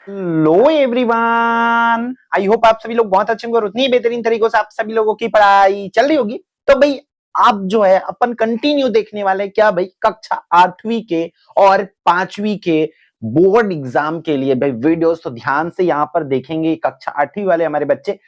Hello everyone, I hope आप सभी लोग बहुत अच्छे होंगे और उतनी ही बेहतरीन तरीकों से आप सभी लोगों की पढ़ाई चल रही होगी। तो भाई आप जो है अपन कंटिन्यू देखने वाले हैं क्या भाई, कक्षा 8वीं के और 5वीं के बोर्ड एग्जाम के लिए भाई वीडियोस। तो ध्यान से यहाँ पर देखेंगे कक्षा 8वीं वाले हमारे बच्चे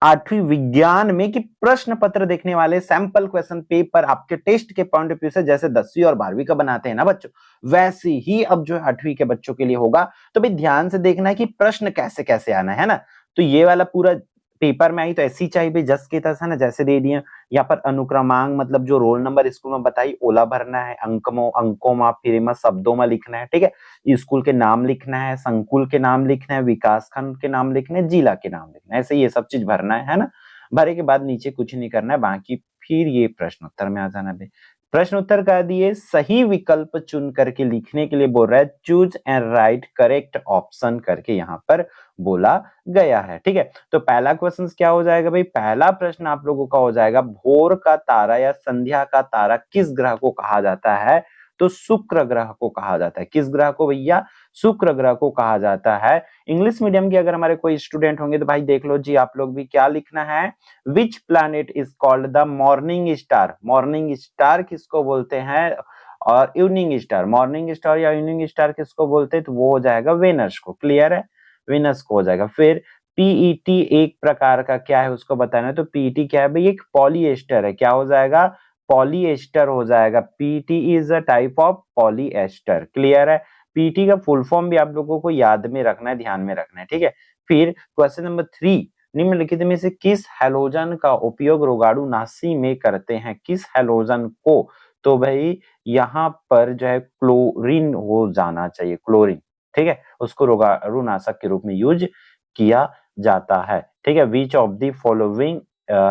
8वीं विज्ञान में कि प्रश्न पत्र देखने वाले सैंपल क्वेश्चन पेपर आपके टेस्ट के पॉइंट ऑफ व्यू से जैसे 10वीं और 12वीं का बनाते हैं ना बच्चों, वैसे ही अब जो है 8वीं के बच्चों के लिए होगा। तो भाई ध्यान से देखना है कि प्रश्न कैसे कैसे आना है ना। तो ये वाला पूरा पेपर में आई तो ऐसी चाहिए भाई, जस की तस है ना, जैसे दे दिए यहाँ पर अनुक्रमांक मतलब जो रोल नंबर स्कूल में बताई ओला भरना है, अंकों में फिर में शब्दों में लिखना है, ठीक है। स्कूल के नाम लिखना है, संकुल के नाम लिखना है, विकास खंड के नाम लिखना है, जिला के नाम लिखना है, ऐसे ये सब चीज भरना है ना। भरे के बाद नीचे कुछ नहीं करना है बाकी, फिर ये प्रश्न उत्तर में आ जाना भाई। प्रश्न उत्तर कह दिए, सही विकल्प चुन करके लिखने के लिए बोल रहा है, choose and right correct option करके यहाँ पर बोला गया है, ठीक है। तो पहला क्वेश्चन क्या हो जाएगा भाई, पहला प्रश्न आप लोगों का हो जाएगा, भोर का तारा या संध्या का तारा किस ग्रह को कहा जाता है। तो शुक्र ग्रह को कहा जाता है। किस ग्रह को भैया, शुक्र ग्रह को कहा जाता है। इंग्लिश मीडियम के अगर हमारे कोई स्टूडेंट होंगे तो भाई देख लो जी, आप लोग भी क्या लिखना है, which planet is called the morning star. Morning star किसको बोलते हैं, और इवनिंग स्टार, मॉर्निंग स्टार या इवनिंग स्टार किसको बोलते हैं, तो वो हो जाएगा वेनस को। क्लियर है, वेनस को हो जाएगा। फिर पीईटी एक प्रकार का क्या है उसको बताना है, तो पीईटी क्या है भाई, एक पॉलीएस्टर है। क्या हो जाएगा, पॉलीएस्टर हो जाएगा। PT is a type of polyester. Clear है, पीटी का फुल फॉर्म भी आप लोगों को याद में रखना है, ध्यान में रखना है, ठीक है। फिर क्वेश्चन नंबर 3, निम्नलिखित में से किस हैलोजन का उपयोग रोगाणुनाशी में करते हैं, किस हैलोजन को। तो भाई यहाँ पर जो है क्लोरीन हो जाना चाहिए, क्लोरीन, ठीक है, उसको रोगाणुनाशक के रूप में यूज किया जाता है, ठीक है। Which of the following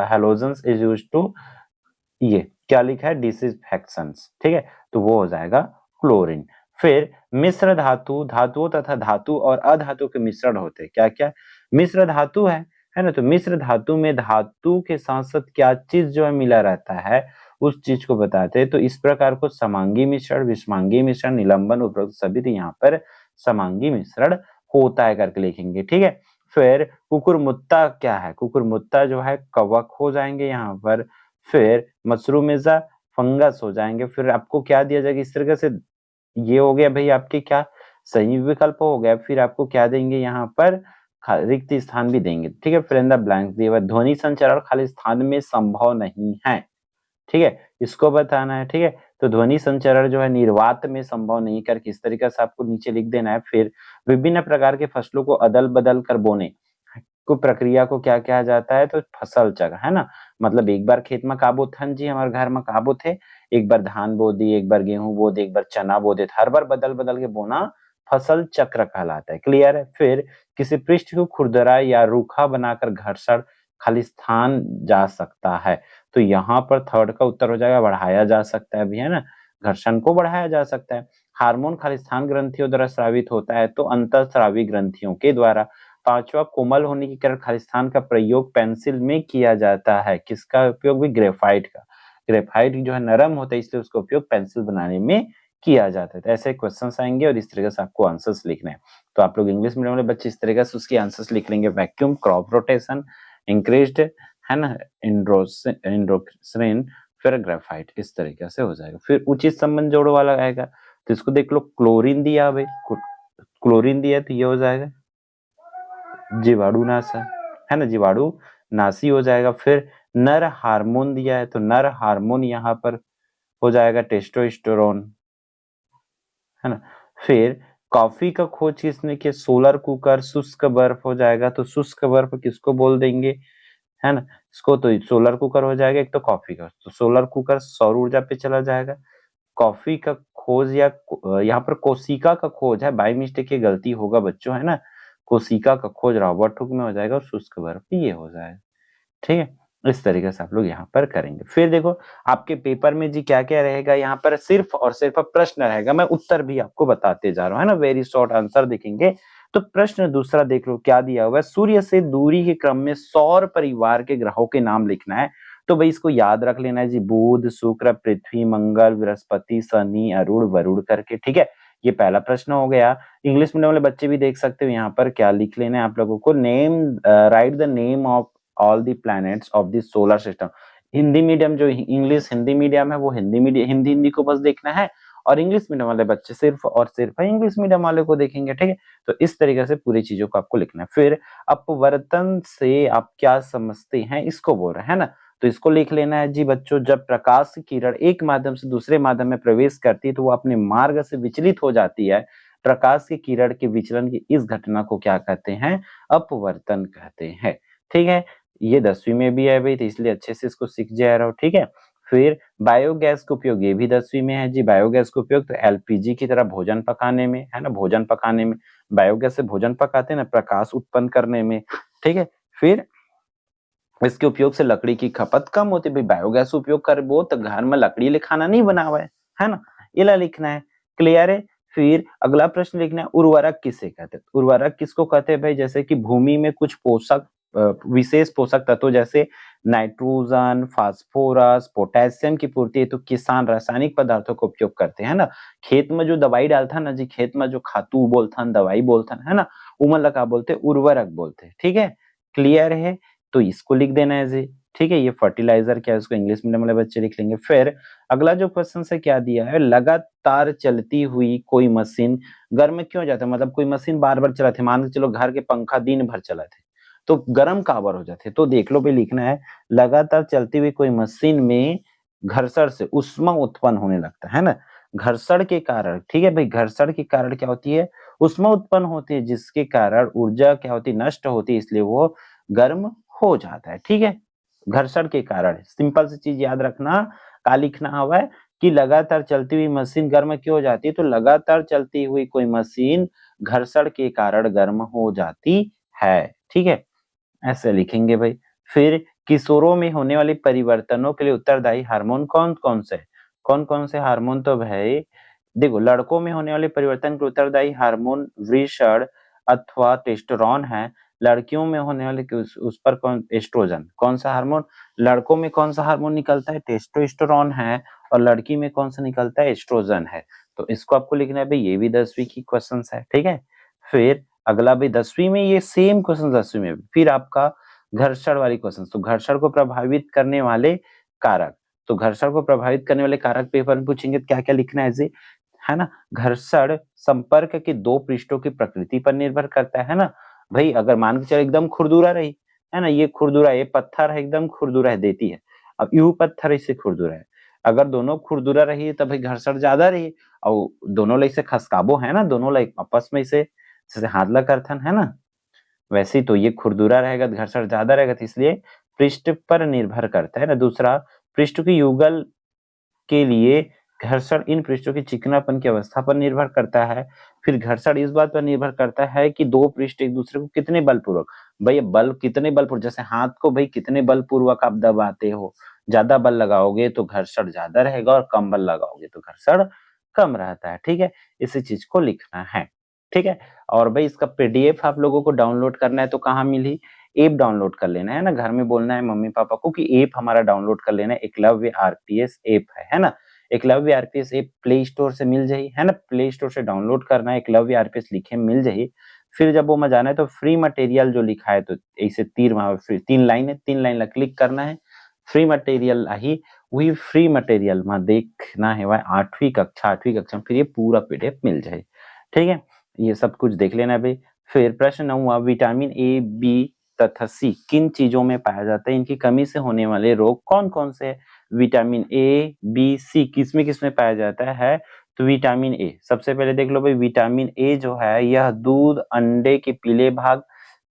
halogens is used to, ये क्या लिखा है, डिसइंफेक्शंस, ठीक है, तो वो हो जाएगा क्लोरीन। फिर मिश्र धातु, धातुओं तथा धातु और अधातु के मिश्रण होते हैं, क्या क्या, मिश्र धातु है ना। तो मिश्र धातु में धातु के साथ साथ क्या चीज जो है मिला रहता है, उस चीज को बताते हैं। तो इस प्रकार को समांगी मिश्रण, विषमांगी मिश्रण, निलंबन उपरोक्त सभी, तो यहाँ पर समांगी मिश्रण होता है करके लिखेंगे, ठीक है। फिर कुकुरमुत्ता क्या है, कुकुरमुत्ता जो है कवक हो जाएंगे यहाँ पर। फिर मशरूमिजा फंगस हो जाएंगे। फिर आपको क्या दिया जाएगा इस तरीके से, ये हो गया भाई आपके क्या सही विकल्प हो गया। फिर आपको क्या देंगे यहाँ पर, रिक्त स्थान भी देंगे, ठीक है। फिर अंदर ब्लैंक दिया हुआ, ध्वनि संचरण खाली स्थान में संभव नहीं है, ठीक है, इसको बताना है, ठीक है। तो ध्वनि संचरण जो है निर्वात में संभव नहीं कर, किस तरीके से आपको नीचे लिख देना है। फिर विभिन्न प्रकार के फसलों को अदल बदल कर बोने को प्रक्रिया को क्या कहा जाता है, तो फसल चक्र, है ना। मतलब एक बार खेत में काबू थन जी, हमारे घर में काबू थे, एक बार धान बो दी, एक बार गेहूं बो दी, एक बार चना बो दे, हर बार बदल बदल के बोना फसल चक्र कहलाता है। क्लियर है। फिर किसी पृष्ठ को खुरदरा या रूखा बनाकर घर्षण खालिस्तान जा सकता है। तो यहाँ पर थर्ड का उत्तर हो जाएगा, बढ़ाया जा सकता है भी, है ना, घर्षण को बढ़ाया जा सकता है। हार्मोन खालिस्तान ग्रंथियों द्वारा स्रावित होता है, तो अंतःस्रावी ग्रंथियों के द्वारा। पांचवा, कोमल होने के कारण खालिस्तान का प्रयोग पेंसिल में किया जाता है, किसका उपयोग भी, ग्रेफाइट का। ग्रेफाइट जो है नरम होता है, इसलिए उसका उपयोग पेंसिल बनाने में किया जाता है। तो ऐसे क्वेश्चंस आएंगे और इस तरीके से आपको आंसर्स लिखने हैं। तो आप लोग इंग्लिश मीडियम वाले बच्चे इस तरीके से उसके आंसर्स लिख लेंगे, वैक्यूम, क्रॉप रोटेशन, इंक्रीज्ड, है ना, इंड्रोक्सिन, फिर ग्रेफाइट, इस तरीके से हो जाएगा। फिर उचित संबंध जोड़ो वाला आएगा, तो इसको देख लो, क्लोरीन दिया भाई, क्लोरीन दिया तो ये हो जाएगा जीवाणु नाशा, है ना, जीवाणु नाशी हो जाएगा। फिर नर हार्मोन दिया है, तो नर हार्मोन यहाँ पर हो जाएगा टेस्टोस्टेरोन, है ना। फिर कॉफी का खोज किसने किया, सोलर कुकर, शुष्क बर्फ हो जाएगा, तो शुष्क बर्फ किसको बोल देंगे, है ना, इसको तो सोलर कुकर हो जाएगा। एक तो कॉफी का, तो सोलर कुकर सौर ऊर्जा पे चला जाएगा। कॉफी का खोज या यहाँ पर कोशिका का खोज है, बाई मिस्टेक ये गलती होगा बच्चों, है ना, कोशिका का खोज रॉबर्ट हुक में हो जाएगा और शुष्क बर्फ ये हो जाएगा, ठीक है। इस तरीके से आप लोग यहाँ पर करेंगे। फिर देखो आपके पेपर में जी क्या क्या रहेगा, यहाँ पर सिर्फ और सिर्फ प्रश्न रहेगा, मैं उत्तर भी आपको बताते जा रहा हूँ, है ना, वेरी शॉर्ट आंसर देखेंगे। तो प्रश्न दूसरा देख लो क्या दिया हुआ है, सूर्य से दूरी के क्रम में सौर परिवार के ग्रहों के नाम लिखना है। तो भाई इसको याद रख लेना है जी, बुध, शुक्र, पृथ्वी, मंगल, बृहस्पति, शनि, अरुण, वरुण करके, ठीक है। ये पहला प्रश्न हो गया। इंग्लिश मीडियम वाले बच्चे भी देख सकते हो, यहाँ पर क्या लिख लेना है आप लोगों को, right the name of all the planets of the solar system. Hindi medium जो इंग्लिश हिंदी मीडियम है वो हिंदी को बस देखना है, और इंग्लिश मीडियम वाले बच्चे सिर्फ और सिर्फ इंग्लिश मीडियम वाले को देखेंगे, ठीक है। तो इस तरीके से पूरी चीजों को आपको लिखना है। फिर अपवर्तन से आप क्या समझते हैं, इसको बोल रहे हैं ना, तो इसको लिख लेना है जी बच्चों। जब प्रकाश की किरण एक माध्यम से दूसरे माध्यम में प्रवेश करती है तो वो अपने मार्ग से विचलित हो जाती है। प्रकाश की किरण के विचलन की इस घटना को क्या कहते हैं, अपवर्तन कहते हैं, ठीक है। ये 10वीं में भी है भाई, तो इसलिए अच्छे से इसको सीख जा रहा हो, ठीक है। फिर बायोगैस का उपयोग, ये भी 10वीं में है जी। बायोगैस का उपयोग तो एलपीजी की तरह भोजन पकाने में, है ना, भोजन पकाने में बायोगैस से भोजन पकाते हैं ना, प्रकाश उत्पन्न करने में, ठीक है। फिर इसके उपयोग से लकड़ी की खपत कम होती है। भाई बायोगैस उपयोग कर वो तो घर में लकड़ी ले खाना नहीं बना हुआ है ना, ये ला लिखना है, क्लियर है। फिर अगला प्रश्न लिखना है, उर्वरक किसे कहते हैं। उर्वरक किसको कहते हैं भाई, जैसे कि भूमि में कुछ पोषक विशेष पोषक तत्व जैसे नाइट्रोजन, फास्फोरस, पोटेशियम की पूर्ति हेतु किसान रासायनिक पदार्थों का उपयोग करते हैं ना। खेत में जो दवाई डालता ना जी, खेत में जो खातू बोलता दवाई बोलता है ना, उमन का बोलते उर्वरक बोलते, ठीक है, क्लियर है। तो इसको लिख देना है जी, ठीक है। ये फर्टिलाइजर क्या है उसको इंग्लिश मीडियम वाले बच्चे लिख लेंगे। फिर अगला जो क्वेश्चन से क्या दिया है, लगातार चलती हुई कोई मशीन गर्म क्यों जाता है, मतलब कोई मशीन बार बार चलाते, मान के चलो घर के पंखा दिन भर चलाते तो गर्म काबर हो जाते, तो देख लो भाई लिखना है, लगातार चलती हुई कोई मशीन में घर्षण से उष्मा उत्पन्न होने लगता है ना, घर्षण के कारण, ठीक है भाई, घर्षण के कारण क्या होती है, उष्मा उत्पन्न होती है, जिसके कारण ऊर्जा क्या होती है, नष्ट होती है, इसलिए वो गर्म हो जाता है, ठीक है, घर्षण के कारण। सिंपल सी चीज याद रखना, का लिखना हुआ है कि लगातार चलती हुई मशीन गर्म क्यों हो जाती है, तो लगातार चलती हुई कोई मशीन घर्षण के कारण गर्म हो जाती है, ठीक है, ऐसे लिखेंगे भाई। फिर किशोरों में होने वाले परिवर्तनों के लिए उत्तरदायी हार्मोन कौन कौन से, कौन कौन से हार्मोन, तो भाई देखो, लड़कों में होने वाले परिवर्तन के उत्तरदायी हार्मोन वृषण अथवा टेस्टोस्टेरोन है। लड़कियों में होने वाले उस पर कौन, एस्ट्रोजन, कौन सा हार्मोन, लड़कों में कौन सा हार्मोन निकलता है, टेस्टोस्टेरोन है, और लड़की में कौन सा निकलता है, एस्ट्रोजन है। तो इसको आपको लिखना है भाई, ये भी 10वीं की क्वेश्चन है, ठीक है। फिर अगला भी 10वीं में ये सेम क्वेश्चन 10वीं में, फिर आपका घर्षण वाली क्वेश्चन, तो घर्षण को प्रभावित करने वाले कारक, तो घर्षण को प्रभावित करने वाले कारक पेपर में पूछेंगे, क्या क्या लिखना है जी, है ना। घर्षण संपर्क के दो पृष्ठों की प्रकृति पर निर्भर करता है ना। भाई अगर मान के चलो एकदम खुरदुरा रही, है ना, ये खुरदुरा, ये पत्थर है एकदम खुरदुरा देती है, अब यू पत्थर इससे खुरदुरा है, अगर दोनों खुरदुरा रही तो भाई घर्षण ज्यादा रही, और दोनों लाइक से खसकाबो है ना, दोनों लाइक आपस में से जैसे हाथ लगर्थन है ना, वैसे ही तो ये खुरदुरा रहेगा तो घर्षण ज्यादा रहेगा, तो इसलिए पृष्ठ पर निर्भर करता है ना। दूसरा, पृष्ठ की युगल के लिए घर्षण इन पृष्ठों की चिकनापन की अवस्था पर निर्भर करता है। फिर घर्षण इस बात पर निर्भर करता है कि दो पृष्ठ एक दूसरे को कितने बलपूर्वक, भाई बल कितने बलपूर्वक, जैसे हाथ को भाई कितने बलपूर्वक आप दबाते हो, ज्यादा बल लगाओगे तो घर्षण ज्यादा रहेगा, और कम बल लगाओगे तो घर्षण कम रहता है, ठीक है, इसी चीज को लिखना है, ठीक है। और भाई इसका पीडीएफ आप लोगों को डाउनलोड करना है तो कहाँ मिली, ऐप डाउनलोड कर लेना है ना, घर में बोलना है मम्मी पापा को कि ऐप हमारा डाउनलोड कर लेना है, एकलव्य आरपीएस ऐप है ना, Eklavya RPS app play store से मिल जाही, है ना, प्ले स्टोर से डाउनलोड करना है, एकलव्य आरपीएस लिखे मिल जाही। फिर जब वो में जाना है तो फ्री मटेरियल जो लिखा है, तो ऐसे तीर वहां फ्री 3 लाइन है, 3 लाइन क्लिक करना है, फ्री मटेरियल आई, वही फ्री मटेरियल में देखना है वह 8वीं कक्षा, फिर ये पूरा पीडीएफ मिल जाए, ठीक है, ये सब कुछ देख लेना है भाई। फिर प्रश्न 9वां, विटामिन ए, बी तथा सी किन चीजों में पाया जाता है, इनकी कमी से होने वाले रोग कौन कौन से है। विटामिन ए, बी, सी किसमें पाया जाता है, तो विटामिन ए सबसे पहले देख लो भाई, विटामिन ए जो है यह दूध, अंडे के पीले भाग,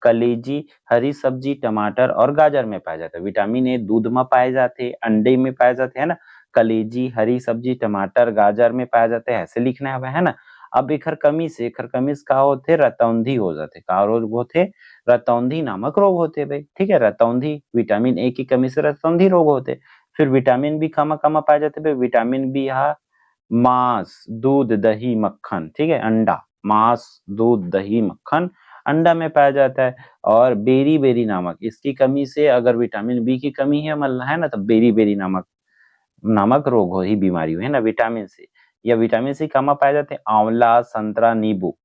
कलेजी, हरी सब्जी, टमाटर और गाजर में पाया जाता है। विटामिन ए दूध में पाए जाते, अंडे में पाए जाते हैं ना, कलेजी, हरी सब्जी, टमाटर, गाजर में पाया जाते हैं, ऐसे लिखना है ना। अब एकर कमी से का होते, रतौंधी हो जाते, का रोग होते, रतौंधी नामक रोग होते भाई, ठीक है, रतौंधी, विटामिन ए की कमी से रतौंधी रोग होते। फिर विटामिन बी कहाँ पाए जाते भाई, विटामिन बी यहाँ मांस, दूध, दही, मक्खन, ठीक है, अंडा, मांस, दूध, दही, मक्खन, अंडा में पाया जाता है। और बेरी नामक, इसकी कमी से अगर विटामिन बी की कमी है ना, तो बेरी नामक रोग हो ही, बीमारी हो, है ना, विटामिन से। या विटामिन सी कहाँ पाए जाते हैं? आंवला, संतरा, नींबू।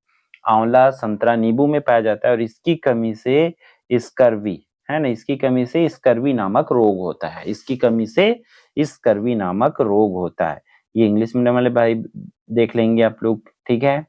आंवला, संतरा, नींबू में पाया जाता है और इसकी कमी से स्कर्वी, है ना, इसकी कमी से स्कर्वी नामक रोग होता है। इसकी कमी से स्कर्वी नामक रोग होता है। ये इंग्लिश मीडियम वाले भाई देख लेंगे आप लोग, ठीक है,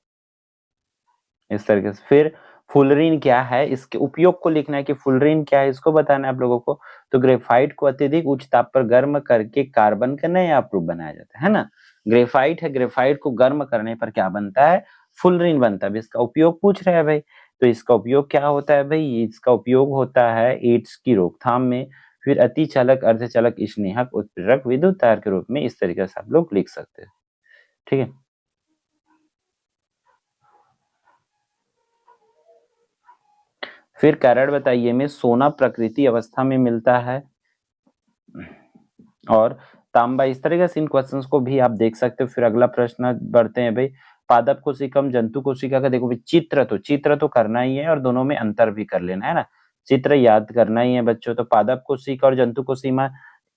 इस तरीके से। फिर फुलरिन क्या है, इसके उपयोग को लिखना है कि फुलरिन क्या है, इसको बताना है आप लोगों को। तो ग्रेफाइट को अत्यधिक उच्च ताप पर गर्म करके कार्बन का नया अपरूप बनाया जाता है ना। ग्रेफाइट है, ग्रेफाइट को गर्म करने पर क्या बनता है? फुलरिन बनता है। इसका उपयोग पूछ रहे हैं भाई, तो इसका उपयोग क्या होता है भाई? इसका उपयोग होता है एड्स की रोकथाम में। फिर अतिचालक, अर्धचालक, स्नेहक, उत्प्रेरक, विद्युत तार के रूप में। इस तरीके से आप लोग लिख सकते हैं, ठीक है। फिर कारण बताइए में सोना प्रकृति अवस्था में मिलता है और तांबा। इस तरीके से इन क्वेश्चंस को भी आप देख सकते हो। फिर अगला प्रश्न बढ़ते हैं भाई, पादप कोशिकम, जंतु कोशिका का देखो भाई, चित्र तो करना ही है और दोनों में अंतर भी कर लेना है ना। चित्र याद करना ही है बच्चों। तो पादप कोशिका और जंतु कोशिका,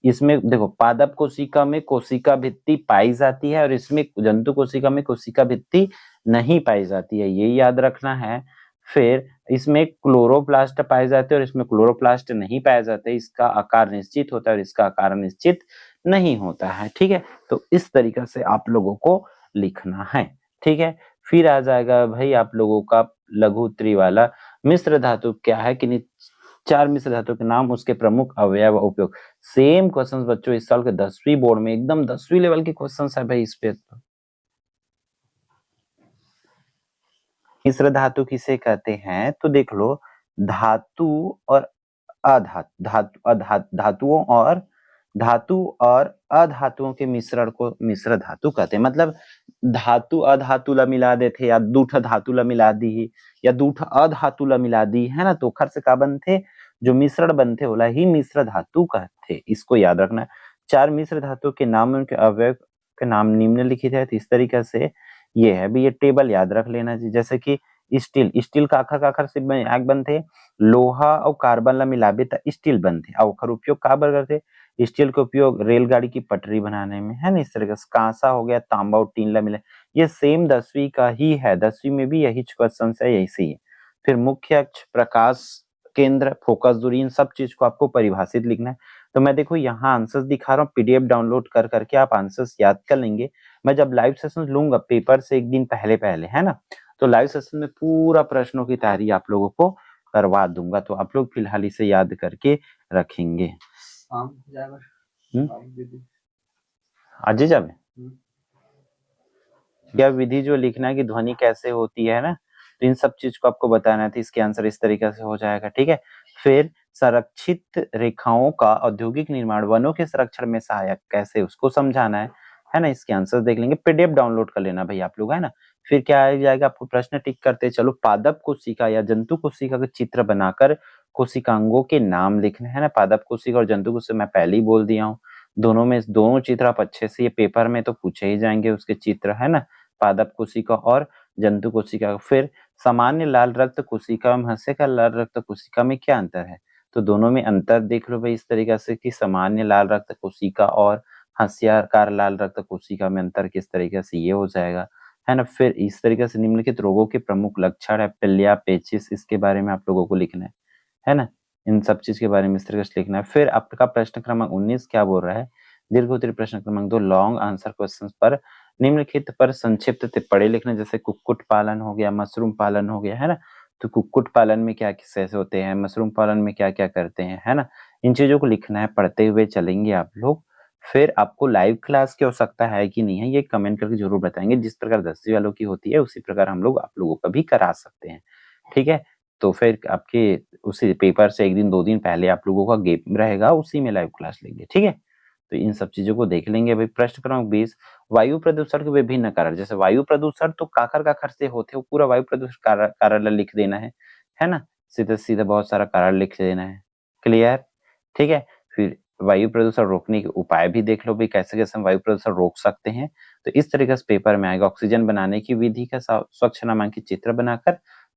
इसमें देखो पादप कोशिका में कोशिका भित्ति पाई जाती है और इसमें जंतु कोशिका में कोशिका भित्ति नहीं पाई जाती है, ये याद रखना है। फिर इसमें क्लोरोप्लास्ट पाए जाते हैं और इसमें क्लोरोप्लास्ट नहीं पाए जाते। इसका आकार निश्चित होता है और इसका आकार निश्चित नहीं होता है, ठीक है। तो इस तरीके से आप लोगों को लिखना है, ठीक है। फिर आ जाएगा भाई आप लोगों का लघु उत्तरी वाला, मिश्र धातु क्या है कि नहीं, 4 मिश्र धातु के नाम, उसके प्रमुख अवयव, उपयोग। सेम क्वेश्चंस बच्चों इस साल के 10वीं बोर्ड में, एकदम 10वीं लेवल के क्वेश्चंस है भाई इस पे। मिश्र धातु किसे कहते हैं? तो देख लो, धातु और धातु और अधातुओं के मिश्रण को मिश्र धातु कहते हैं। मतलब धातु अधातु ला मिला देते या दूठ धातु ला मिला दी या दूठ अधातु ला मिला दी, है ना, तो ओखर से का बनथे, जो मिश्रण बनथे ओला ही मिश्र धातु कहते। इसको याद रखना है। 4 मिश्र धातु के नाम, उनके अवयव के नाम निम्नलिखित है। तो इस तरीके से ये है भी, ये टेबल याद रख लेना चाहिए। जैसे कि स्टील का आखर से आग बनथे, लोहा और कार्बन ला मिलाबे त स्टील बनथे। और ओखर उपयोग का बर करथे? स्टील का उपयोग रेलगाड़ी की पटरी बनाने में, है ना। इस तरह से कांसा हो गया, तांबा और टीन ला मिला, ये सेम 10वीं का ही है। 10वीं में भी यही क्वेश्चन है, ऐसे ही है। फिर मुख्य अक्ष, प्रकाश केंद्र, फोकस दूरी, इन सब चीज को आपको परिभाषित लिखना है। तो मैं देखो यहाँ आंसर्स दिखा रहा हूँ, पीडीएफ डाउनलोड कर करके आप आंसर्स याद कर लेंगे। मैं जब लाइव सेशन लूंगा पेपर से एक दिन पहले पहले, है ना, तो लाइव सेशन में पूरा प्रश्नों की तैयारी आप लोगों को करवा दूंगा। तो आप लोग फिलहाल इसे याद करके रखेंगे। आज जावे यह विधि जो लिखना है कि ध्वनि कैसे होती है ना, तो इन सब चीज को आपको बताना था। इसके आंसर इस तरीके से हो जाएगा, ठीक है। फिर संरक्षित रेखाओं का औद्योगिक निर्माण वनों के संरक्षण में सहायक कैसे, उसको समझाना है ना। इसके आंसर देख लेंगे, पीडीएफ डाउनलोड कर लेना भाई आप लोग, है ना। फिर क्या आ जाएगा, आपको प्रश्न टिक करते चलो, पादप कोशिका या जंतु कोशिका का चित्र बनाकर कोशिकांगों के नाम लिखने, है ना। पादप कोशिका और जंतु कोशिका मैं पहले ही बोल दिया हूँ, दोनों चित्र आप अच्छे से, ये पेपर में तो पूछे ही जाएंगे उसके चित्र, है ना, पादप कोशिका और जंतु कोशिका। फिर सामान्य लाल रक्त कोशिका और हंस्य लाल रक्त कोशिका में क्या अंतर है? तो दोनों में अंतर देख लो भाई इस तरीके से कि सामान्य लाल रक्त कोशिका और हंस्याकार लाल रक्त कोशिका में अंतर किस तरीके से, ये हो जाएगा, है ना। फिर इस तरीके से निम्नलिखित रोगों के प्रमुख लक्षण है, पिलिया पेचिस, इसके बारे में आप लोगों को लिखना है ना। इन सब चीज के बारे में इस तरीके से लिखना है। फिर आपका प्रश्न क्रमांक 19 क्या बोल रहा है, दीर्घ उत्तरी प्रश्न क्रमांक 2 लॉन्ग आंसर क्वेश्चन पर निम्नलिखित पर संक्षिप्त टिप्पणी लिखना। जैसे कुक्कुट पालन हो गया, मशरूम पालन हो गया, है ना। तो कुक्कुट पालन में क्या कैसे होते हैं, मशरूम पालन में क्या क्या करते हैं, है ना। इन चीजों को लिखना है, पढ़ते हुए चलेंगे आप लोग। फिर आपको लाइव क्लास की आवश्यकता है कि नहीं है, ये कमेंट करके जरूर बताएंगे। जिस प्रकार 10वीं वालों की होती है उसी प्रकार हम लोग आप लोगों का भी करा सकते हैं, ठीक है। तो फिर आपके उसी पेपर से एक दिन 2 दिन पहले आप लोगों का गेप रहेगा, उसी में लाइव क्लास लेंगे, ठीक है। तो इन सब चीजों को देख लेंगे भाई। प्रश्न क्रमांक 20 वायु प्रदूषण के विभिन्न कारण। जैसे वायु प्रदूषण तो काकर से होते हो, पूरा वायु प्रदूषण कारण लिख देना है ना। सीधे सीधे बहुत सारा कारण लिख देना है, क्लियर, ठीक है। फिर वायु प्रदूषण रोकने के उपाय भी देख लो भाई, कैसे कैसे हम वायु प्रदूषण रोक सकते हैं। तो इस तरीके से पेपर में आएगा। ऑक्सीजन बनाने की विधि का स्वच्छ नामांकित चित्र बनाकर,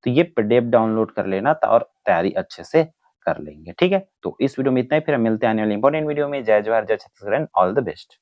तो ये पीडीएफ डाउनलोड कर लेना और तैयारी अच्छे से कर लेंगे, ठीक है। तो इस वीडियो में इतना ही, फिर हम मिलते हैं आने वाले इंपॉर्टेंट वीडियो में। जय जवाहर, जय छत्तीसगढ़, ऑल द बेस्ट।